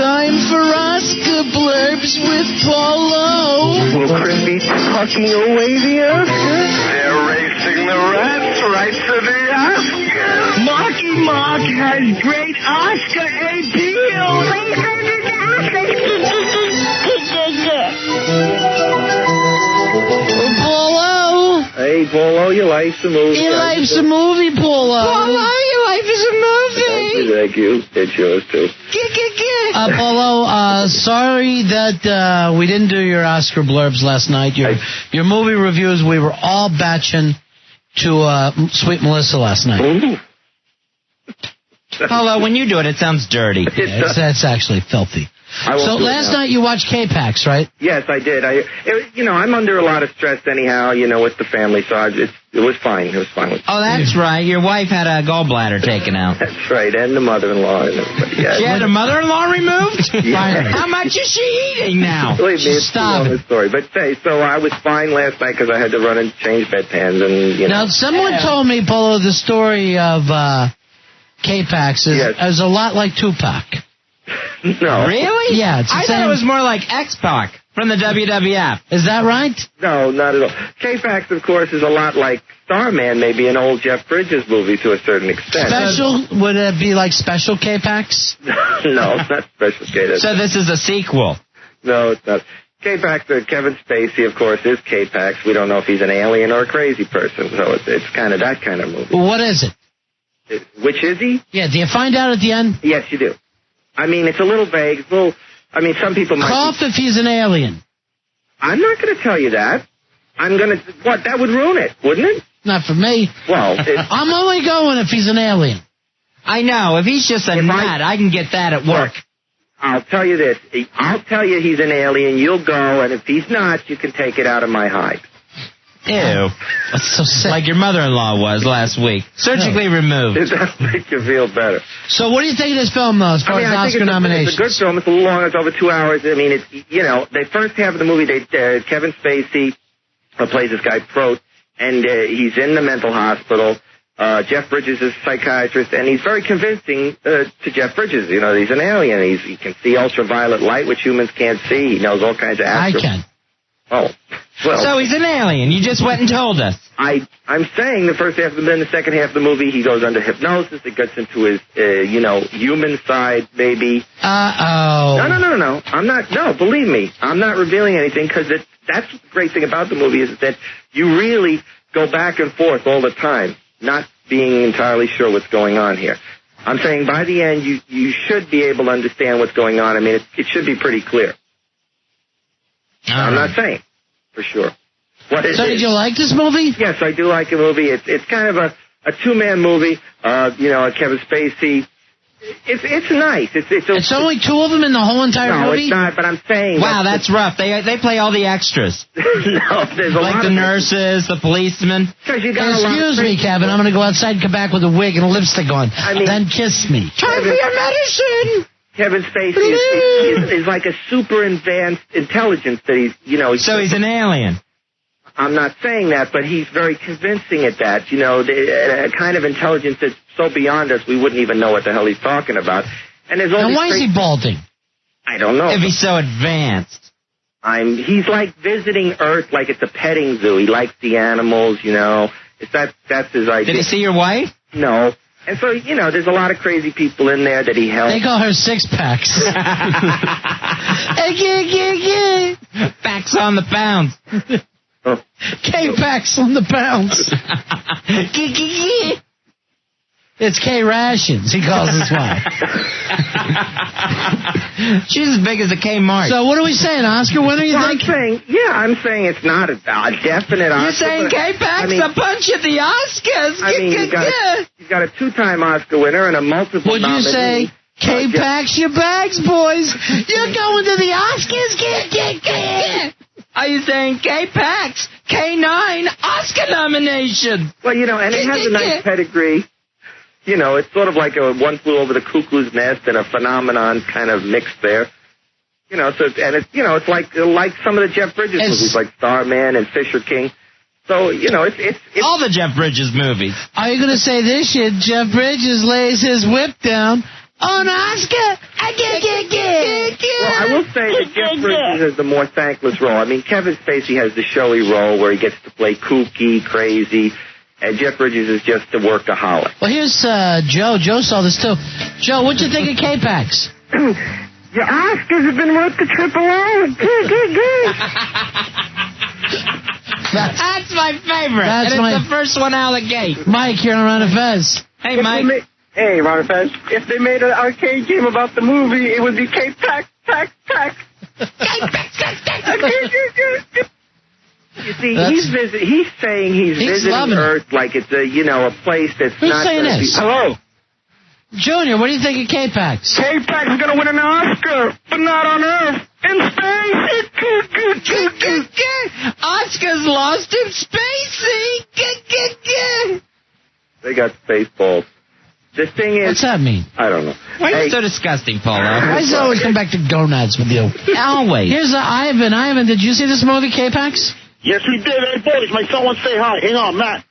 Time for Oscar blurbs with Paulo. Will Chris be tucking away the Oscars? They're racing the rats right to the Oscars. Marky Mark has great Oscar appeal. Please go to the Oscars. Paulo. Hey, Paulo, your life's a movie. Your life's a movie, Paulo. Paulo, your life is a movie. Thank you. It's yours, too. Paulo, sorry that we didn't do your Oscar blurbs last night. Your movie reviews, we were all batching to Sweet Melissa last night. Ooh. Paulo, when you do it, it sounds dirty. That's actually filthy. So last night you watched K-Pax, right? Yes, I did. I'm under a lot of stress anyhow, with the family, so it was fine. It was fine. Oh, that's right. Your wife had a gallbladder taken out. That's right, and the mother-in-law and everybody. Yeah. She had her mother-in-law removed? Finally. How much is she eating now? Believe me, it's Stop a long story. But so I was fine last night because I had to run and change bedpans and, Now, someone told me, Paulo, the story of K-Pax is a lot like Tupac. No. Really? Yeah, it's the I same. thought it was more like X-Pac from the WWF. Is that right? No, not at all. K-Pax, of course, is a lot like Starman, maybe an old Jeff Bridges movie to a certain extent. Special? Would it be like Special K-Pax? No, it's not Special K. So this is a sequel. No, it's not. K-Pax, Kevin Spacey, of course, is K-Pax. We don't know if he's an alien or a crazy person, so it's kind of that kind of movie. Well, what is it? Which is he? Yeah, do you find out at the end? Yes, you do. I mean, it's a little vague. Some people might... Cough if he's an alien. I'm not going to tell you that. What? That would ruin it, wouldn't it? Not for me. Well, I'm only going if he's an alien. I know. If he's just a nut, I can get that at work. I'll tell you this. I'll tell you he's an alien. You'll go, and if he's not, you can take it out of my hide. Ew. That's so sick. Like your mother-in-law was last week. Surgically removed. That'll make you feel better. So what do you think of this film, though, as far as Oscar nominations? It's a good film. It's a little long. It's over 2 hours. I mean, the first half of the movie, Kevin Spacey plays this guy, Prote, and he's in the mental hospital. Jeff Bridges is a psychiatrist, and he's very convincing to Jeff Bridges. He's an alien. He can see ultraviolet light, which humans can't see. He knows all kinds of astro... I can. Oh. Well, so he's an alien. You just went and told us. I'm saying the first half, and then the second half of the movie, he goes under hypnosis. It gets into his, human side, maybe. Uh-oh. No. I'm not. No, believe me, I'm not revealing anything because that's the great thing about the movie is that you really go back and forth all the time, not being entirely sure what's going on here. I'm saying by the end, you should be able to understand what's going on. I mean, it should be pretty clear. I'm not saying, for sure. So did you like this movie? Yes, I do like a movie. It's kind of a two-man movie. Kevin Spacey. It's nice. It's only two of them in the whole entire movie? No, it's not, but I'm saying... Wow, that's rough. They play all the extras. No, there's a lot like the nurses, the policemen. Excuse me, Kevin. I'm going to go outside and come back with a wig and a lipstick on. Then kiss me. Time for your medicine! Kevin Spacey is like a super advanced intelligence that he's, So he's an alien. I'm not saying that, but he's very convincing at that. A kind of intelligence that's so beyond us we wouldn't even know what the hell he's talking about. And there's all. And why is he balding? I don't know. If he's so advanced. He's like visiting Earth like it's a petting zoo. He likes the animals, That's his idea. Did he see your wife? No. And so, there's a lot of crazy people in there that he helps. They call her six-packs. Packs on the pounds. K-Pax on the pounds. It's K-Rations, he calls his wife. She's as big as a Kmart. So what are we saying, Oscar? When are you thinking? I'm saying it's not a definite Oscar. You're saying K-Pax a bunch of the Oscars. He's got a two-time Oscar winner and a multiple Would you say, K-Pax your bags, boys? You're going to the Oscars? Are you saying K-Pax, K9, Oscar nomination? Well, and it has a nice pedigree. It's sort of like a One Flew Over the Cuckoo's Nest and a Phenomenon kind of mix there. It's like some of the Jeff Bridges movies, like Starman and Fisher King. So, it's all the Jeff Bridges movies. Are you going to say this shit? Jeff Bridges lays his whip down on Oscar. I will say that Jeff Bridges has the more thankless role. I mean, Kevin Spacey has the showy role where he gets to play kooky, crazy, and Jeff Bridges is just a workaholic. Well, here's Joe. Joe saw this, too. Joe, what'd you think of K-Pax? Your Oscars have been worth the trip along. That's my favorite. That's and it's the first one out of the gate. Mike, you're on Ron and Fez. Hey, Mike. Hey, Ron and Fez. If they made an arcade game about the movie, it would be K-Pax, Pax. You see, he's saying he's visiting Earth like it's a place that's Who's not saying gonna this? Hello. Junior, what do you think of K-Pax? K-Pax is going to win an Oscar, but not on Earth. In space. Oscar's lost in Spacey. They got Spaceballs. The thing is... What's that mean? I don't know. Why are you so disgusting, Polo? Why does it always come back to gonads with you? Always. Here's Ivan. Ivan, did you see this movie, K-Pax? Yes, we did. Hey, boys, my son wants to say hi. Hang on, Matt.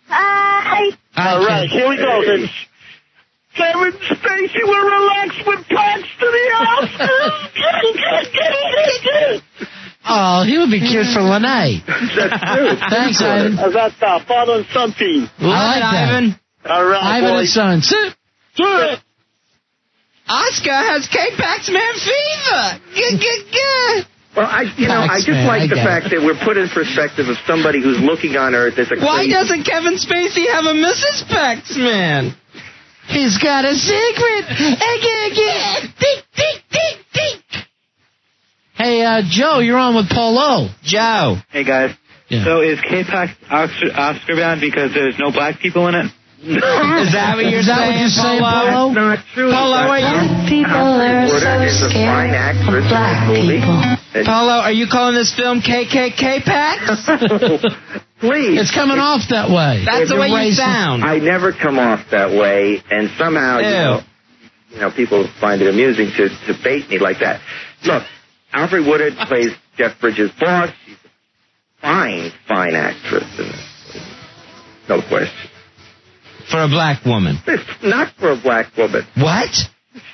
Hi. All right, here we go, then. Kevin Spacey will relax with Pax to the Oscars. Oh, he would be cute for Lene. That's true. Thanks, Ivan. How's that father and son team? I like that. Ivan. All right, Ivan and boys. son. Sit. Oscar has K-Pax man fever. Well, I just like the fact that we're put in perspective of somebody who's looking on Earth as a Why crazy... doesn't Kevin Spacey have a Mrs. Paxman? He's got a secret. Hey, Joe, you're on with Polo. Joe. Hey, guys. Yeah. So is K-Pax Oscar bound because there's no black people in it? Is that what you're saying, Polo? That's not true. Polo, are you? People are so is a fine scared actress of black in this movie. people. Polo, are you calling this film KKK-Pax? Please. It's coming off that way. That's the way you sound. I never come off that way, and somehow, you know, people find it amusing to bait me like that. Look, Alfred Woodard plays Jeff Bridges' boss. She's a fine actress in this. No question. For a black woman. It's not for a black woman. What?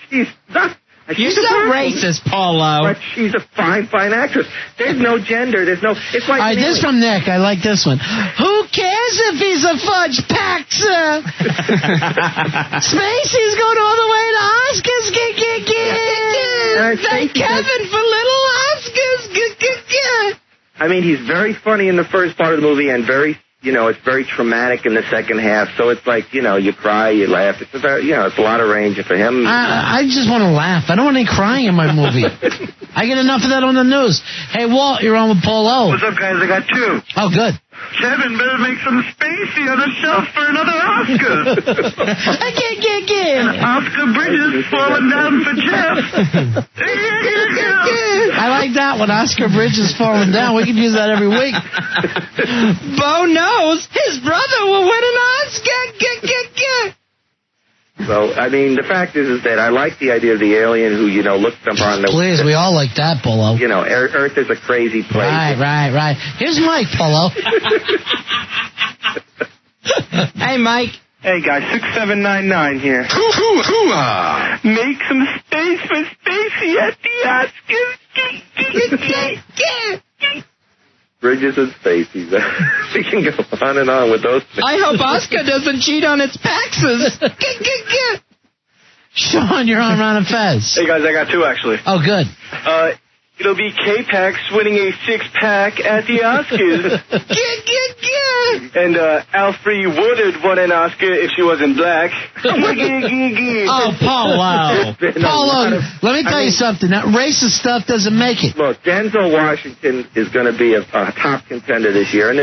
She's not. You're so racist, Polo. But she's a fine actress. There's no gender. There's no... It's like... All right, this from Nick. I like this one. Who cares if he's a fudge paxer? Spacey's going all the way to Oscars. Thank Kevin for little Oscars. I mean, he's very funny in the first part of the movie and very... You know, it's very traumatic in the second half, so it's like, you know, you cry, you laugh. It's a very, it's a lot of range for him. I just want to laugh. I don't want any crying in my movie. I get enough of that on the news. Hey, Walt, you're on with Polo. What's up, guys? I got two. Oh, good. Kevin better make some Spacey on the shelf for another Oscar. Oscar Bridges falling down for Jeff. I like that one. Oscar Bridges falling down. We can use that every week. Bo knows his brother will win an Oscar. So, I mean, the fact is that I like the idea of the alien who, looks up on the... Please, we all like that, Polo. Earth is a crazy place. Right. Here's Mike, Polo. Hey, Mike. Hey, guys, 6799 here. Make some space for Spacey at the Oscars. Bridges and Spacey. We can go on and on with those things. I hope Oscar doesn't cheat on its Paxes. Sean, you're on Ron and Fez. Hey, guys, I got two, actually. Oh, good. It'll be K-Pax winning a six-pack at the Oscars. And Alfred Woodard won an Oscar if she wasn't black. Oh, Polo. Polo, let me tell you something. That racist stuff doesn't make it. Look, Denzel Washington is going to be a top contender this year, and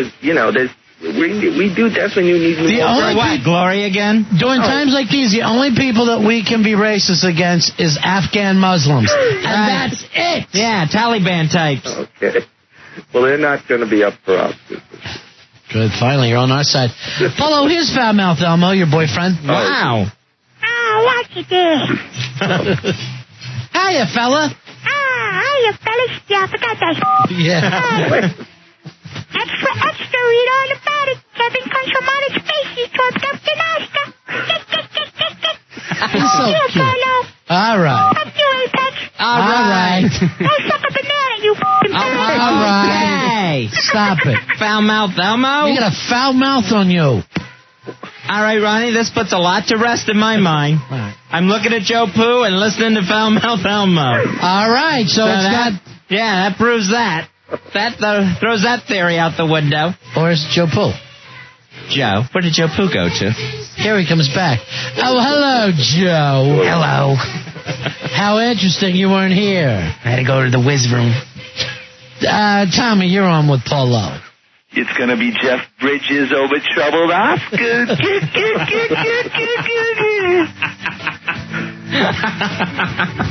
we do definitely need more. Glory again? During times like these, the only people that we can be racist against is Afghan Muslims. And that's it. Yeah, Taliban types. Okay. Well, they're not going to be up for Oscars. Good. Finally, you're on our side. Polo, here's Foul Mouth Elmo, your boyfriend. Wow. Oh, what you did? Hiya, fella. Hiya, fellas. Yeah, I forgot that. Yeah. Extra, read all about it. Kevin comes from outer space. He talks up to Oscar. He's so cute. All right. Fuck you, Apex. All right. right. Go suck a banana, you f***ing All bastard. right. Stop it. Foul mouth Elmo? You got a foul mouth on you. All right, Ronnie, this puts a lot to rest in my mind. Right. I'm looking at Joe Poo and listening to foul mouth Elmo. All right, so it's that, got... Yeah, that proves that. That throws that theory out the window. Or it's Joe Poo. Joe, where did Joe Poo go to? Here he comes back. Oh, hello, Joe. Hello. How interesting you weren't here. I had to go to the whiz room. Tommy, you're on with Paul Lowe. It's going to be Jeff Bridges over troubled Oscar.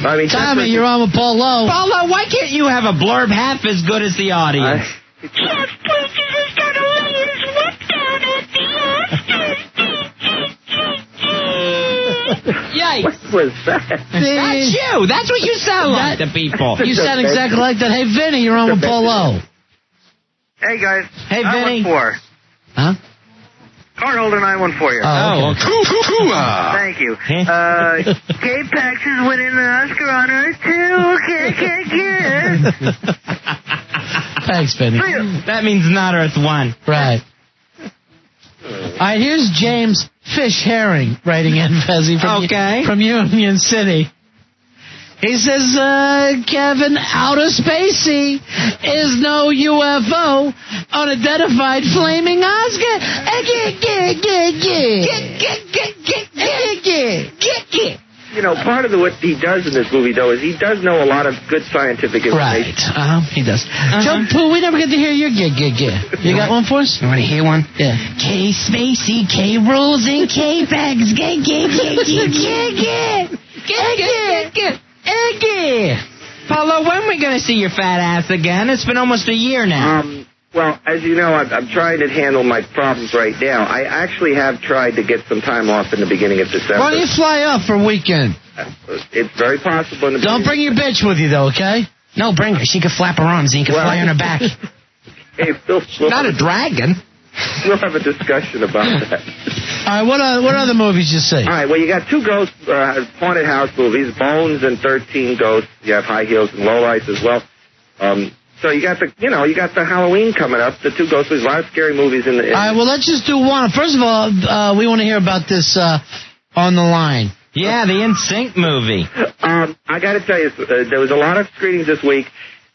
I mean, Tommy, you're on with Paul Lowe. Paulo, why can't you have a blurb half as good as the audience? Jeff Bridges is going to lay his whip down at the Oscars. Yikes. What was that? That's you. That's what you sound like to people. You sound exactly like that. Hey, Vinny, you're on with Paul Lowe. Hey, guys. Hey, Vinny. 914. Huh? Cardholder 914 here. Oh, okay. Thank you. K-Pax is winning an Oscar on Earth, too. Thanks, Vinny. That means not Earth One. Right. All right, here's James Fish Herring writing in, Fezzi, from Union City. He says, Kevin, outer spacey is no UFO, unidentified flaming Oscar. You know, part of what he does in this movie, though, is he does know a lot of good scientific information. Right. He does. Joe Poo, we never get to hear your gig. You got one for us? You want to hear one? Yeah. K Spacey, K Rules, and K-Pax. Paulo, when are we going to see your fat ass again? It's been almost a year now. Well, as you know, I'm trying to handle my problems right now. I actually have tried to get some time off in the beginning of December. Why don't you fly up for a weekend? It's very possible. In the Don't bring your bitch with you, though, okay? No, bring her. She can flap her arms and you can fly on her back. Hey, we'll Not a dragon. We'll have a discussion about that. All right, what other movies you see? All right, well, you got two ghost haunted house movies, Bones and 13 Ghosts. You have High Heels and Lowlights as well. So you got the Halloween coming up, the two ghost movies, a lot of scary movies in the... All right, well, let's just do one. First of all, we want to hear about this On the Line. Yeah, the NSYNC movie. I got to tell you, there was a lot of screenings this week,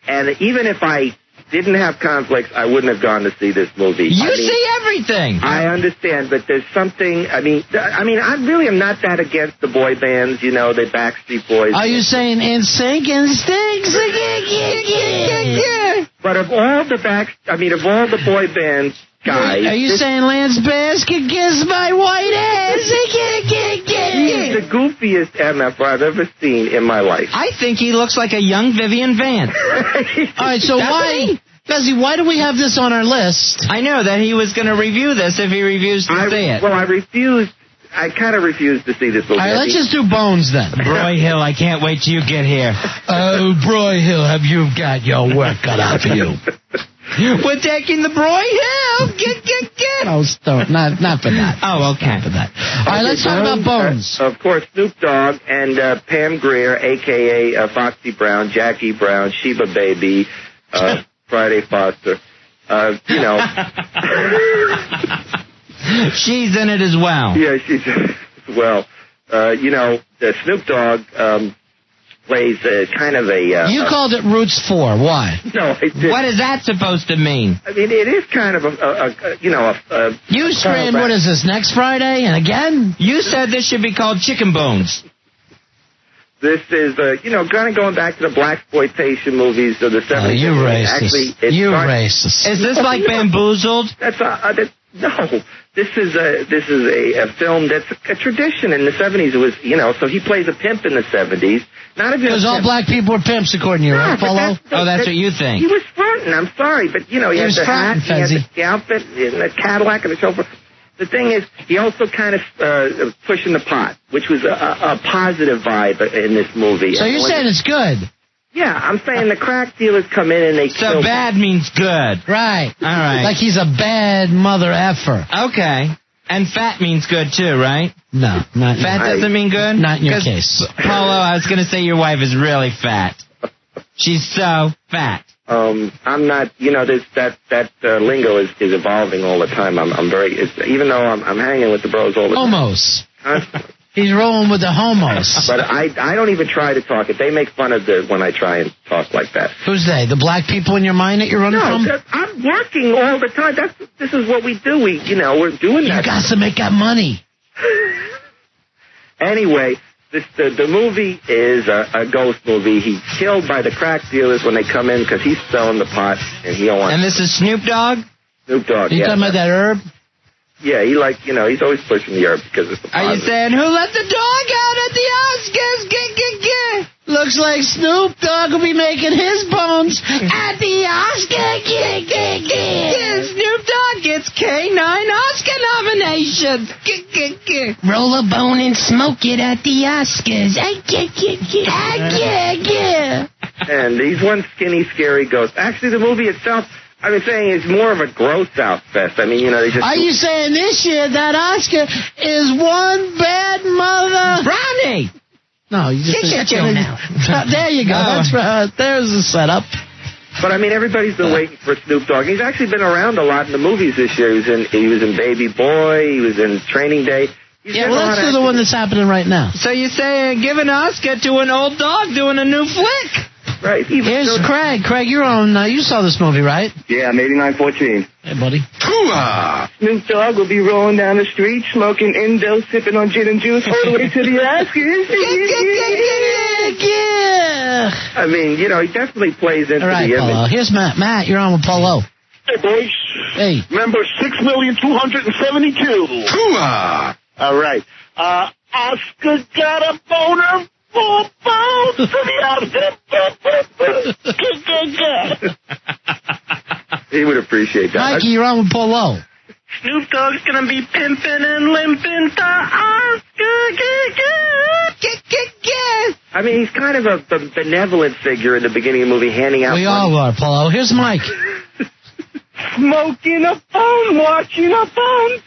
and even if I didn't have conflicts, I wouldn't have gone to see this movie. You see everything. I understand, but there's something. I mean, I really am not that against the boy bands. You know, the Backstreet Boys. Are you saying NSYNC and Stinks? But of all the boy bands guys, are you saying Lance Bass can kiss my white ass? He's the goofiest MF I've ever seen in my life. I think he looks like a young Vivian Vance. All right, so why do we have this on our list? I know that he was going to review this if he refused to see it. Well, I kind of refused to see this movie. All right, let's just do Bones then. Broy Hill, I can't wait till you get here. Oh, Broy Hill, have you got your work cut out for you? We're taking the Broy Hill. Get. No, not for that. Oh, okay. Not for that. All right, let's talk about Bones. Of course, Snoop Dogg and Pam Grier, a.k.a. Foxy Brown, Jackie Brown, Sheba Baby, Friday Foster. She's in it as well. Yeah, she's in it as well. Snoop Dogg plays kind of a... You called it Roots 4. Why? No, I didn't. What is that supposed to mean? I mean, it is kind of You screamed, what is this, next Friday? And again? You said this should be called Chicken Bones. This is, going back to the blackploitation movies of the 70s. Oh, you racist. Racist. Is this like Bamboozled? No. This is a film that's a tradition in the 70s. It was, so he plays a pimp in the 70s. Not because all black people are pimps, according to you, right, Paulo? That's what you think. He was fronting. I'm sorry, but he had the hat, he had the outfit, and the Cadillac, and the chauffeur. The thing is, he also kind of pushing the pot, which was a positive vibe in this movie. So you're saying it's good? Yeah, I'm saying the crack dealers come in and they kill. So bad means good. Right. All right. Like he's a bad mother effer. Okay. And fat means good too, right? No, not fat doesn't mean good? Not in your case. Paulo, I was going to say your wife is really fat. She's so fat. I'm not, there's that lingo is evolving all the time. I'm very, even though I'm hanging with the bros all the time. Homos. Constantly. He's rolling with the homos. But I don't even try to talk it. They make fun of when I try and talk like that. Who's they? The black people in your mind that you're running from? No, I'm working all the time. This is what we do. We're doing that. You got to make that money. Anyway, the movie is a ghost movie. He's killed by the crack dealers when they come in because he's selling the pot and he don't want. And this is Snoop Dogg? Snoop Dogg, You talking about that herb? Yeah, he's always pushing the herb because it's the Are you saying, who let the dog out at the Oscars? Looks like Snoop Dogg will be making his bones at the Oscar. Snoop Dogg gets K9 Oscar nominations. Roll a bone and smoke it at the Oscars. And he's one skinny, scary ghost. Actually, the movie itself, I've been saying, is more of a gross-out fest. I mean, they just... Are you saying this year that Oscar is one bad mother... Brownie! No, you just... Get your now. There you go. That's right. There's the setup. But, I mean, everybody's been waiting for Snoop Dogg. He's actually been around a lot in the movies this year. He was in Baby Boy. He was in Training Day. Let's do the one that's happening right now. So you're saying give an Oscar to an old dog doing a new flick? Right. Here's Craig. Craig, you're on. You saw this movie, right? Yeah, I'm 8914. Hey, buddy. Snoop Dogg will be rolling down the street, smoking Indo, sipping on gin and juice all the way to the Oscars. Yeah. I mean, he definitely plays into All right, the image. Polo. Here's Matt. Matt, you're on with Polo. Hey, boys. Hey. Number 6,272,000. All right. Oscar got a boner. 4 pounds to the Oscar. He would appreciate that. Mikey, you're on with Polo. Snoop Dogg's gonna be pimping and limping to Oscar. I mean, he's kind of a benevolent figure in the beginning of the movie, handing out We money. all are, Polo. Here's Mike. Smoking a phone, watching a phone.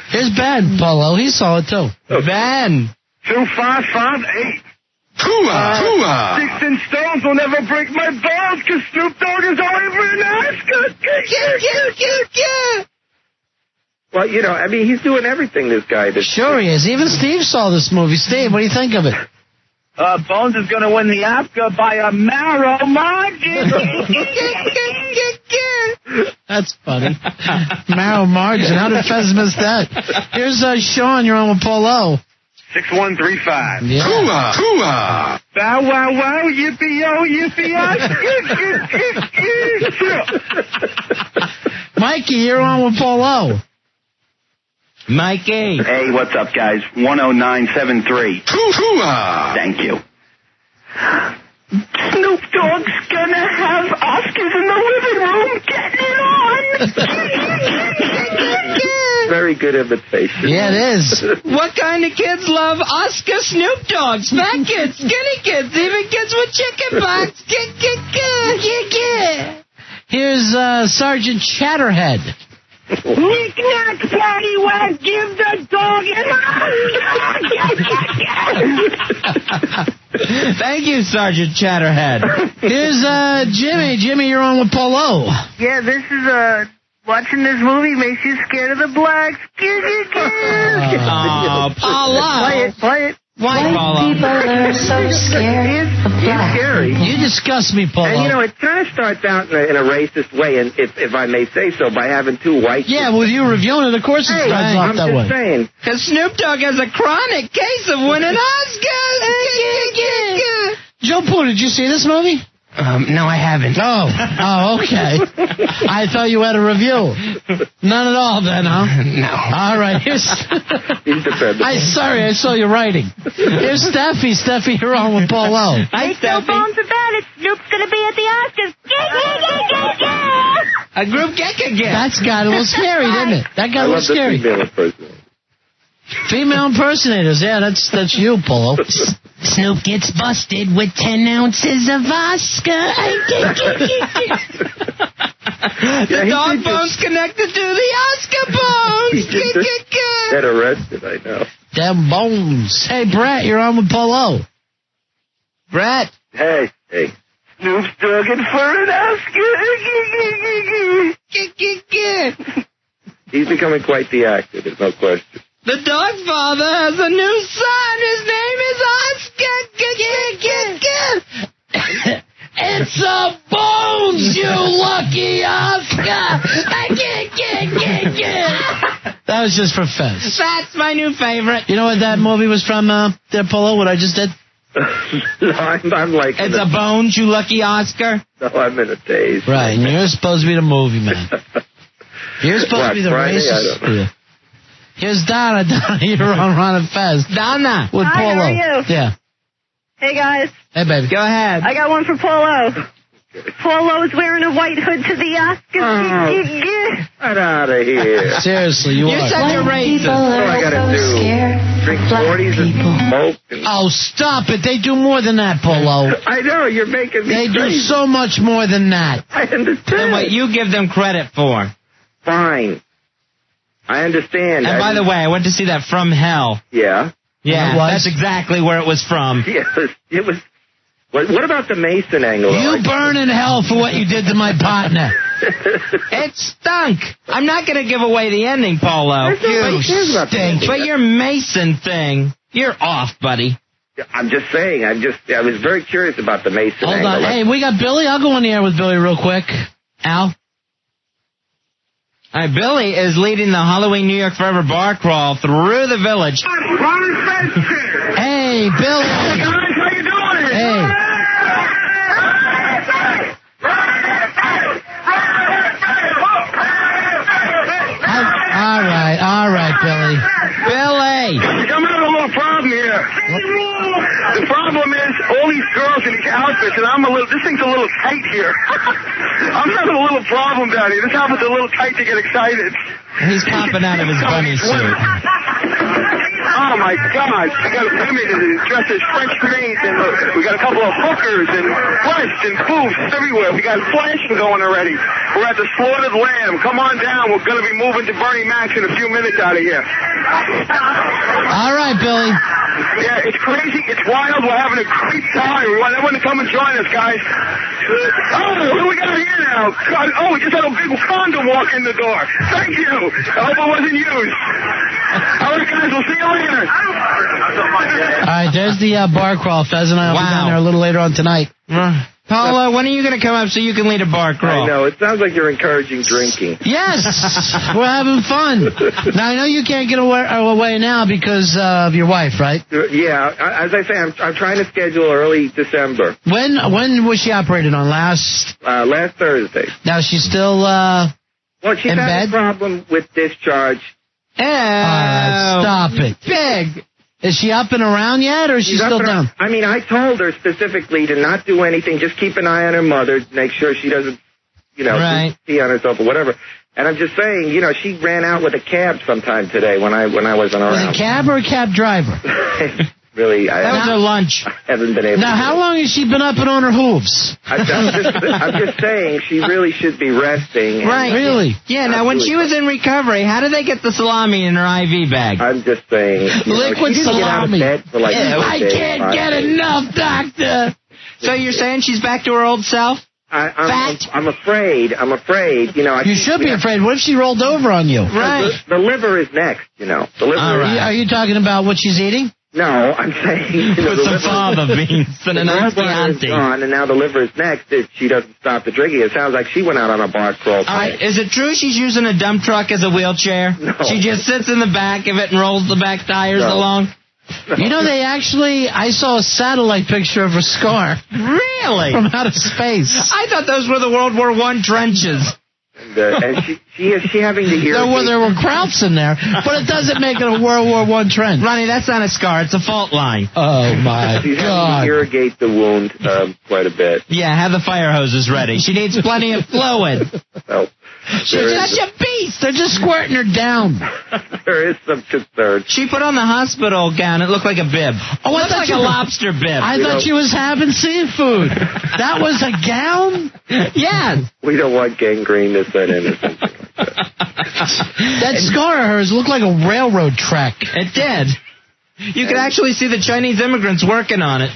Here's Ben, Polo. He saw it, too. Ben. 2558. Sticks and stones will never break my bones because Snoop Dogg is already for an Oscar. Well, I mean, he's doing everything, this guy. Sure he is. Even Steve saw this movie. Steve, what do you think of it? Bones is going to win the Oscar by a narrow margin. That's funny. Narrow margin. How did Fez miss that? Here's Sean. You're on with Polo. 6135. Yeah. Bow wow wow, yippee yo, yippee Mikey, you're on with Polo. Mikey. Hey, what's up, guys? 10973. Thank you. Snoop Dogg's gonna have Oscars in the living room. Get it on! Very good imitation. Yeah, it is. What kind of kids love Oscar Snoop Dogs? Fat kids, skinny kids, even kids with chicken pox. Here's Sergeant Chatterhead. Knick-knack, paddywhack, give the dog an Thank you, Sergeant Chatterhead. Here's Jimmy. Jimmy, you're on with Polo. Yeah, this is watching this movie makes you scared of the blacks. Oh, Polo. Play it. Why, Polo? People are so scared of He's black. scary. You disgust me, Polo. And, it kind of starts out in a racist way, and if I may say so, by having two white Yeah, with you reviewing it, of course it Hey, starts I'm off that just way. saying. Because Snoop Dogg has a chronic case of winning Oscars. Joe Pooh, did you see this movie? No, I haven't. Oh, okay. I thought you had a review. None at all, then, huh? No. All right, here's... He's dependable. Sorry, I saw you writing. Here's Steffi. Steffi, you're on with Polo. Hi, Make no Steffi. bones about it. Snoop's gonna be at the Oscars. A group get again. That's got a little scary, didn't it? That got I a love little the scary. female impersonator. Female impersonators, yeah, that's you, Polo. Snoop gets busted with 10 ounces of Oscar. The dog bone's connected to the Oscar bones. Get arrested, I know. Them bones. Hey, Brett, you're on with Polo. Brett. Hey. Snoop's dogging for an Oscar. He's becoming quite the actor, there's no question. The dog father has a new son. His name is Oscar. It's a Bones, you lucky Oscar. That was just for Fez. That's my new favorite. You know what that movie was from, there, Polo, what I just did? No, I'm like... It's a Bones, you lucky Oscar. No, I'm in a daze. Right, and you're supposed to be the movie man. You're supposed to be the Friday? racist. I don't know. Yeah. Here's Donna. Donna, you're on Ron and Fez. Donna. With Hi, Polo. how are you? Yeah. Hey, guys. Hey, baby. Go ahead. I got one for Polo. Polo's wearing a white hood to the Oscars. Get out of here. Seriously, you You're are. such a racist. What do I gotta do? Drink 40s and smoke? Oh, stop it. They do more than that, Polo. I know, you're making me They do crazy. so much more than that. I understand. Than what you give them credit for. Fine. I understand. And by the way, I went to see that From Hell. Yeah. Yeah, It was? that's exactly where it was from. Yes, it was... What about the Mason angle? You burn in hell for what you did to my partner. It stunk. I'm not going to give away the ending, Polo. You stink. But your Mason thing, you're off, buddy. I'm just saying. I was very curious about the Mason Hold angle. on. Hey, we got Billy. I'll go on the air with Billy real quick. Al? All right, Billy is leading the Halloween New York Forever bar crawl through the village. Hey, Billy. Hey, guys, how you doing? Hey. All right, Billy. Billy! I'm having a little problem here. The problem is all these girls in these outfits, and this thing's a little tight here. I'm having a little problem down here. This outfit's a little tight to get excited. He's popping out of his bunny suit. Oh, my God. We got women dressed as French maids, and we got a couple of hookers and breasts and boobs everywhere. We got flashing going already. We're at the Slaughtered Lamb. Come on down. We're going to be moving to Bernie Mac's in a few minutes out of here. All right, Billy. Yeah, it's crazy. It's wild. We're having a great time. We want everyone to come and join us, guys. Oh, what do we got here now? God, we just had a big condom walk in the door. Thank you. I hope it wasn't used. All right, guys, we'll see you later. All right, there's the bar crawl. Fez and I will be down Wow. there a little later on tonight. Paula, when are you going to come up so you can lead a bar crawl? I know. It sounds like you're encouraging drinking. Yes, we're having fun. Now, I know you can't get away now because of your wife, right? Yeah. As I say, I'm trying to schedule early December. When was she operated on? Last Thursday. Now, she's still... Well, she's in had bed? a problem with discharge. Oh, All right, stop it. Big. Is she up and around yet, or is she She's still up and down? I mean, I told her specifically to not do anything. Just keep an eye on her mother. Make sure she doesn't, Right. pee on herself or whatever. And I'm just saying, she ran out with a cab sometime today when I wasn't Was around. it a cab or a cab driver? Really, That was her lunch. I haven't been able Now, to. how long has she been up and on her hooves? I'm just saying she really should be resting. and- Right. Really? Yeah, now when she was in recovery, how did they get the salami in her IV bag? I'm just saying. Liquid she didn't salami. Get out of bed for like I 4 days, can't 5 get days. enough, doctor. So you're saying she's back to her old self? I'm afraid. You should be afraid. What if she rolled over on you? Right. The liver is next. The liver. All right. Are you talking about what she's eating? No, I'm saying. With some fava beans and an the gallbladder is Chianti. gone, and now the liver is next. If she doesn't stop the drinking, it sounds like she went out on a bar crawl. All right, is it true she's using a dump truck as a wheelchair? No. She just sits in the back of it and rolls the back tires No. along? I saw a satellite picture of her scar Really? from outer space. I thought those were the World War I trenches. And is she having the irritation? There were Krauts in there, but it doesn't make it a World War I trend. Ronnie, that's not a scar. It's a fault line. Oh, my She's having God. to irrigate the wound quite a bit. Yeah, have the fire hoses ready. She needs plenty of fluid. So She's such a beast. They're just squirting her down. there is some concern. She put on the hospital gown. It looked like a bib. Oh, I It looked thought like you a were- lobster bib. I thought she was having seafood. That was a gown? Yes. We don't want gangrene to set in or something like that. That scar of hers looked like a railroad track. It did. You can actually see the Chinese immigrants working on it.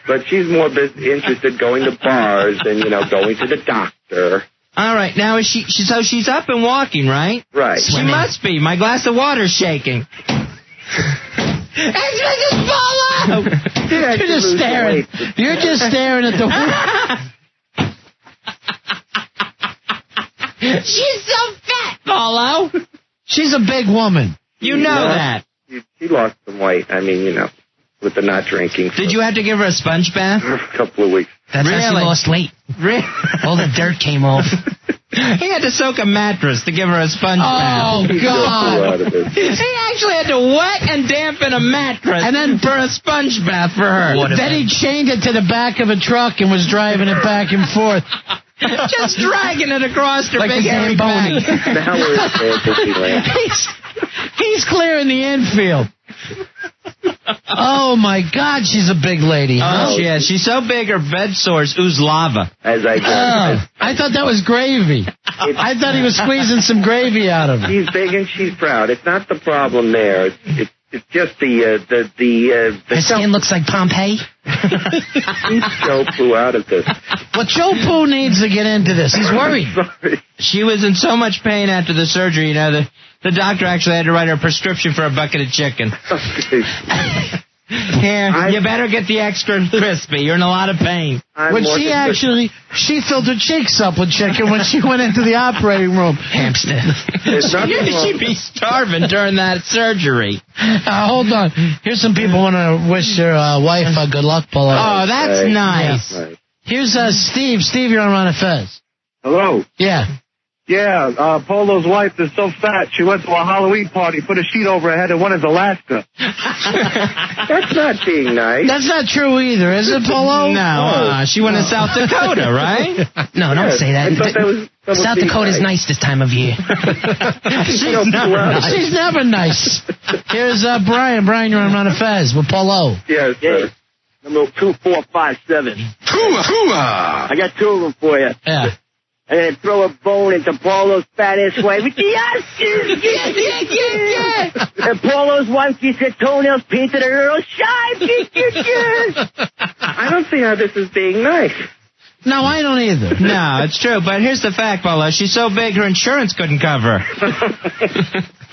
But she's more interested going to bars than, going to the doctor. All right, now is so she's up and walking, right? Right. She must be. My glass of water's shaking. It's Mrs. Polo! You're just staring. You're just staring at the window. She's so fat, Polo. She's a big woman. You know that. She lost some weight. With the not drinking. Did you have to give her a sponge bath? For a couple of weeks. That's how she lost weight. Really? All the dirt came off. He had to soak a mattress to give her a sponge bath. Oh, God. He actually had to wet and dampen a mattress and then for a sponge bath for her. Then he chained it to the back of a truck and was driving it back and forth. Just dragging it across her like big a hairy Zamboni. back. Now we're at Disneyland. He's clearing the infield. Oh, my God, she's a big lady. Oh, she is. She's so big her bed sores ooze lava. As I go. I thought that was gravy. I thought he was squeezing some gravy out of her. She's big and she's proud. It's not the problem there. It's just the Her skin looks like Pompeii. Joe flew out of this. Well, Joe Poo needs to get into this. He's worried. Sorry. She was in so much pain after the surgery, the doctor actually had to write her a prescription for a bucket of chicken. Okay. Here, you better get the extra crispy. You're in a lot of pain. She filled her cheeks up with chicken when she went into the operating room. Hamster. She'd be starving during that surgery. Hold on. Here's some people want to wish their wife good luck, Polo. Oh, that's nice. Yeah. Right. Here's Steve. Steve, you're on Ron and Fez. Hello. Yeah. Yeah, Polo's wife is so fat, she went to a Halloween party, put a sheet over her head, and went as Alaska. That's not being nice. That's not true either, is it, Polo? No, she went to South Dakota, right? No, don't say that. I thought that was South Dakota's nice this time of year. She's never nice. Here's Brian. Brian, you're on Ron and Fez with Polo. Yes, sir. Number 2457. I got two of them for you. Yeah. And then throw a bone into Polo's fat-ass wife with the Oscars. And Polo's wife gets her toenails painted a real shine. I don't see how this is being nice. No, I don't either. No, it's true. But here's the fact, Polo. She's so big her insurance couldn't cover her.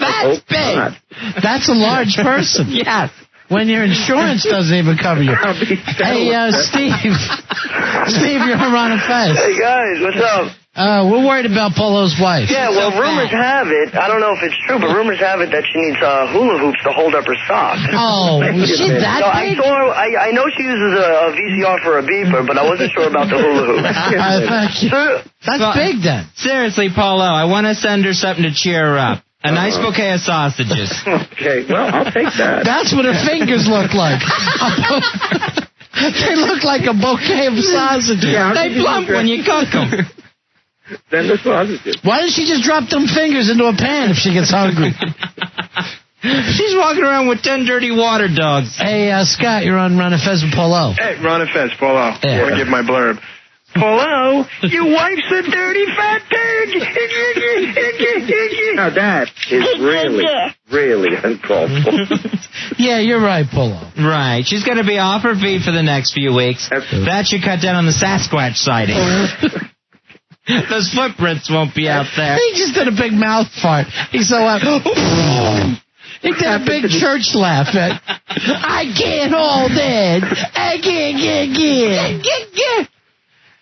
That's big. Not. That's a large person. Yes. When your insurance doesn't even cover you. Hey, Steve. Steve, you're on Ron and Fez. Hey, guys, what's up? We're worried about Polo's wife. Yeah, well, rumors have it, I don't know if it's true, but rumors have it that she needs hula hoops to hold up her socks. Oh, is she that big? I know she uses a VCR for a beeper, but I wasn't sure about the hula hoop. Thank you. That's big, then. Seriously, Polo, I want to send her something to cheer her up. A nice bouquet of sausages. Okay, well, I'll take that. That's what her fingers look like. They look like a bouquet of sausages. Yeah, They plump when you cook them. Then the sausages. Why doesn't she just drop them fingers into a pan if she gets hungry? She's walking around with 10 dirty water dogs. Hey, Scott, you're on Ron andEz with Polo. Hey, Ron and Fez, Polo. Yeah. I want to give my blurb. Polo, your wife's a dirty fat pig. Now that is really uncalled for. Yeah, you're right, Polo. Right. She's going to be off her feet for the next few weeks. That should cut down on the Sasquatch sighting. Those footprints won't be out there. He just did a big mouth fart. He's so loud. He did a big church laugh at. I can't hold it. I can't get.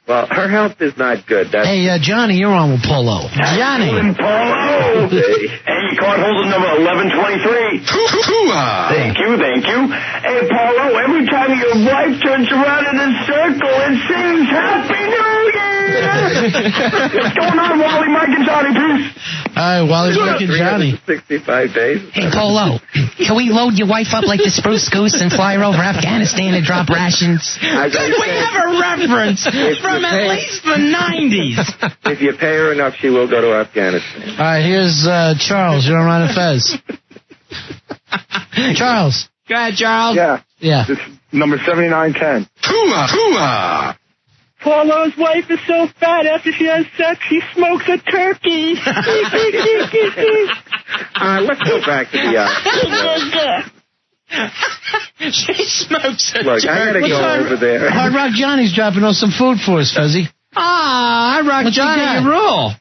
Well, her health is not good. That's Hey, Johnny, you're on with Polo. Johnny. Polo. Hey, cardholder number 1123. Thank you. Hey, Polo, every time your wife turns around in a circle and sings Happy New Year. What's going on, Wally, Mike, and Johnny, please? All right, Wally's Mike and Johnny. 65 days. Hey, Polo, can we load your wife up like the Spruce Goose and fly her over Afghanistan and drop rations? Could we have a reference from at least the 90s? If you pay her enough, she will go to Afghanistan. All right, here's Charles. You're on Ron and Fez. Charles. Go ahead, Charles. Yeah. Yeah. It's number 7910. Polo's wife is so fat after she has sex, she smokes a turkey. Let's go back to the She smokes a Look, I gotta go over there. Hard Rock Johnny's dropping off some food for us, Fuzzy. Hard Rock Johnny, you rule.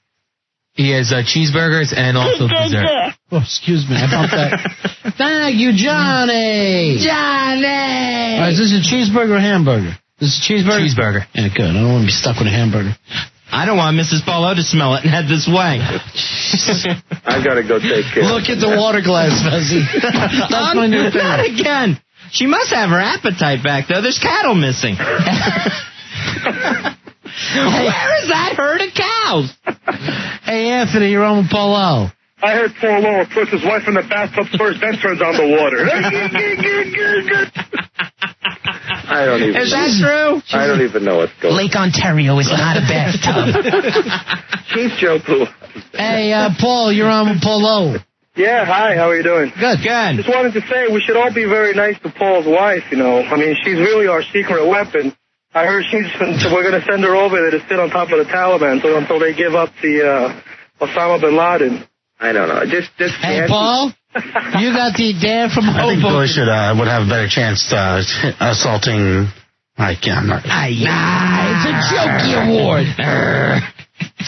He has cheeseburgers and also dessert. Oh, excuse me. I bumped that. Thank you, Johnny. Johnny. All right, is this a cheeseburger or hamburger? This is a cheeseburger? Cheeseburger. Yeah, good. I don't want to be stuck with a hamburger. I don't want Mrs. Paulo to smell it and head this way. I gotta go take care. Look at the water glass, Fuzzy. That's my new thing. Not again. She must have her appetite back, though. There's cattle missing. Where is that herd of cows? Hey, Anthony, you're on with Polo. I heard Paulo puts his wife in the bathtub first, then turns on the water. I don't even. Is that true? I don't even know what's going on. Lake Ontario is not a bathtub. Chief Joe Poo. Hey, Paul, you're on with Polo. Yeah, hi, how are you doing? Good. Good. Just wanted to say we should all be very nice to Paul's wife, you know. I mean, she's really our secret weapon. I heard we're going to send her over there to sit on top of the Taliban until they give up the Osama bin Laden. I don't know. Just Hey, Paul, you got the dad from I think Hoboken. Billy would have a better chance assaulting. I can't. It's a jokey award.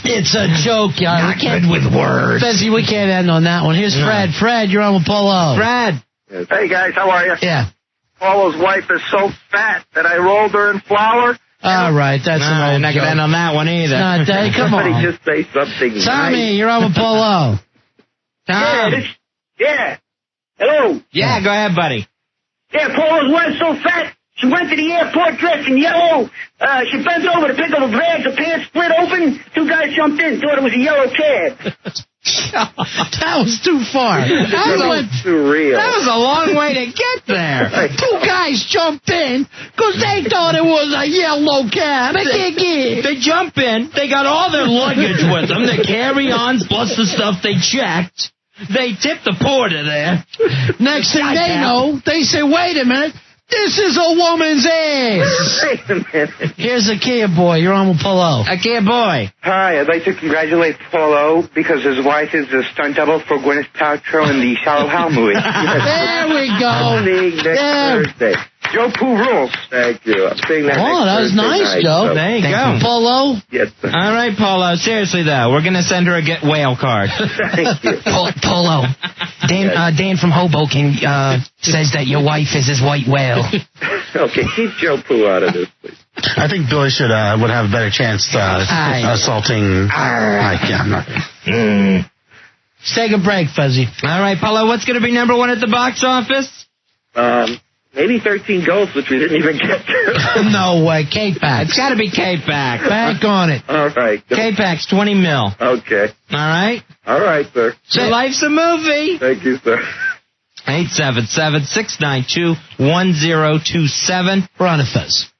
It's a joke, y'all. Not good with words. Fezzy, we can't end on that one. Here's Fred. Fred, you're on with Polo. Fred. Hey, guys, how are you? Yeah. Paulo's wife is so fat that I rolled her in flour. All right, that's an old not joke. going to end on that one either. Not that. Come Somebody on. just say something Tommy, nice. you're on with Polo. Tom. Yeah. Hello. Yeah, go ahead, buddy. Yeah, Paulo's wife's so fat, she went to the airport dressed in yellow. She bent over to pick up a bag, the pants split open. Two guys jumped in, thought it was a yellow cab. That was too far. That was surreal. That was a long way to get there. Two guys jumped in because they thought it was a yellow cab. They jump in. They got all their luggage with them. Their carry-ons plus the stuff they checked. They tip the porter there. Next thing they know, they say, wait a minute, this is a woman's ass. Wait a minute. Here's a Kia boy. You're on with Polo. A kid boy. Hi, I'd like to congratulate Paulo because his wife is the stunt double for Gwyneth Paltrow in the Shallow Hal movie. There we go. Seeing next Thursday. Joe Poo rules. Thank you. I'm seeing that Oh, that next was Thursday nice, night, Joe. so- There you go. Polo. Yes, sir. All right, Paulo. Seriously, though, we're going to send her a get whale card. Thank you. Polo. Dan from Hoboken says that your wife is his white whale. Okay, keep Joe Poo out of this, please. I think Billy would have a better chance assaulting. I can't. Let's take a break, Fuzzy. All right, Paulo, what's going to be number one at the box office? Maybe 13 Ghosts, which we didn't even get to. No way. K-Pax. It's got to be K-Pax. Bank on it. All right. K-Pax, 20 mil. Okay. All right? All right, sir. So life's a movie. Thank you, sir. 877-692-1027. We're on a Fuzz.